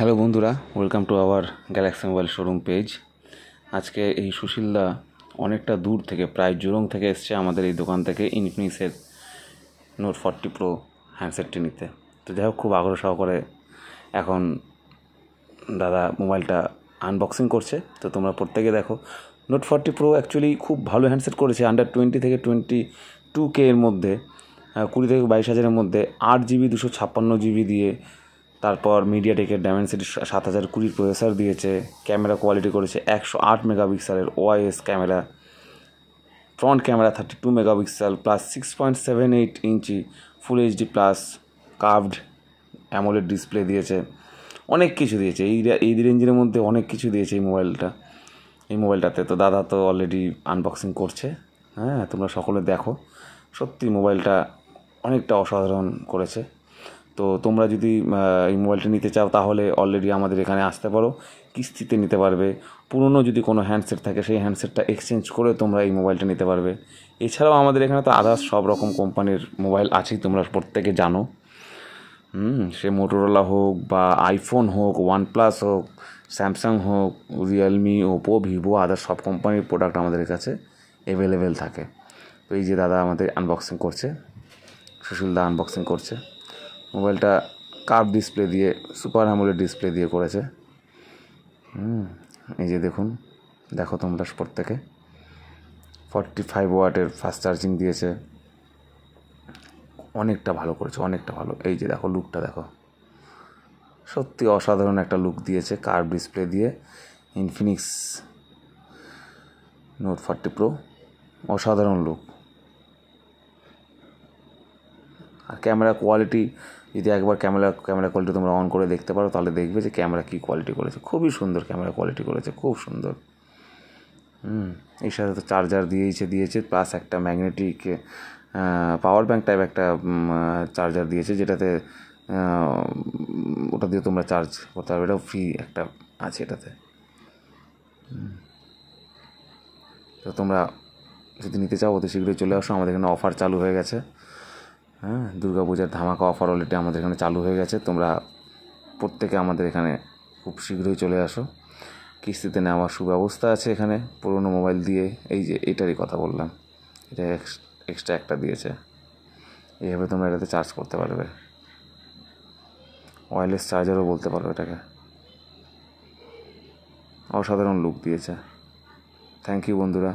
Hello বন্ধুরা, welcome to our Galaxy mobile showroom page. আজকে এই সুশীলদা অনেকটা দূর থেকে, প্রায় জুরং থেকে এসছে আমাদের এই দোকান থেকে ইনফিনিক্সের নোট 40 প্রো হ্যান্ডসেটটি নিতে। তো যাই হোক, খুব আগ্রহ সহকারে এখন দাদা মোবাইলটা আনবক্সিং করছে। তো তোমরা প্রত্যেকে দেখো। নোট 40 প্রো অ্যাকচুয়ালি খুব ভালো হ্যান্ডসেট করেছে। আন্ডার 20 থেকে 22K এর মধ্যে, 20 থেকে 22,000-এর মধ্যে 8GB 256GB দিয়ে, তারপর মিডিয়াটেকের ডায়মেনসিটি 7020 প্রসেসর দিয়েছে। ক্যামেরা কোয়ালিটি করেছে 108 মেগাপিক্সেলের OIS camera, front camera 32 megapixel plus 6.78 inch full HD plus curved AMOLED display দিয়েছে। অনেক কিছু দিয়েছে এই রেঞ্জের মধ্যে, অনেক কিছু দিয়েছে এই মোবাইলটাতে। তো দাদা তো অলরেডি আনবক্সিং করছে। হ্যাঁ, তোমরা সকলে দেখো। সত্যি মোবাইলটা অনেকটা অসাধারণ করেছে। তো তোমরা যদি এই মোবাইলটা নিতে চাও তাহলে অলরেডি আমাদের এখানে আসতে পারো, কিস্তিতে নিতে পারবে। পুরনো যদি কোনো হ্যান্ডসেট থাকে সেই হ্যান্ডসেটটা এক্সচেঞ্জ করে তোমরা এই মোবাইলটা নিতে পারবে। এছাড়াও আমাদের এখানে তো আদার্স সব রকম কোম্পানির মোবাইল আছেই, তোমরা প্রত্যেকে জানো। সে মোটোরোলা হোক বা আইফোন হোক, ওয়ানপ্লাস হোক, স্যামসাং হোক, রিয়েলমি, ওপো, ভিভো, আদার্স সব কোম্পানির প্রোডাক্ট আমাদের কাছে অ্যাভেলেবেল থাকে। তো এই যে দাদা আমাদের আনবক্সিং করছে, সুশীলদা আনবক্সিং করছে। মোবাইলটা কার্ভ ডিসপ্লে দিয়ে, সুপার অ্যামোলেড ডিসপ্লে দিয়ে করেছে। এই যে দেখো তোমরা প্রত্যেকে। 45 ওয়াটের ফাস্ট চার্জিং দিয়েছে। অনেকটা ভালো করেছে, অনেকটা ভালো। এই যে দেখো, লুকটা দেখো, সত্যি অসাধারণ একটা লুক দিয়েছে কার্ভ ডিসপ্লে দিয়ে ইনফিনিক্স নোট 40 প্রো। অসাধারণ লুক। আর ক্যামেরা কোয়ালিটি, যদি একবার ক্যামেরা কোয়ালিটি তোমরা অন করে দেখতে পারো তাহলে দেখবে যে ক্যামেরা কী কোয়ালিটি করেছে। খুবই সুন্দর ক্যামেরা কোয়ালিটি করেছে, খুব সুন্দর। এর সাথে তো চার্জার দিয়েছে প্লাস একটা ম্যাগনেটিক পাওয়ার ব্যাঙ্ক টাইপ একটা চার্জার দিয়েছে, যেটাতে ওটা দিয়ে তোমরা চার্জ করতে পারবে। এটাও ফ্রি একটা আছে এটাতে। তো তোমরা যদি নিতে চাও অতি শীঘ্রই চলে আসো। আমাদের এখানে অফার চালু হয়ে গেছে। হ্যাঁ, দুর্গাপূজার ধামাকা অফার অলরেডি আমাদের এখানে চালু হয়ে গেছে। তোমরা প্রত্যেকে আমাদের এখানে খুব শীঘ্রই চলে আসো। কিস্তিতে নেওয়ার সুব্যবস্থা আছে এখানে। পুরোনো মোবাইল দিয়ে, এই যে এটারই কথা বললাম, এটা এক্সট্রা একটা দিয়েছে। এইভাবে তোমরা এটাতে চার্জ করতে পারবে। ওয়্যারলেস চার্জারও বলতে পারো এটাকে। অসাধারণ লুক দিয়েছে। থ্যাংক ইউ বন্ধুরা।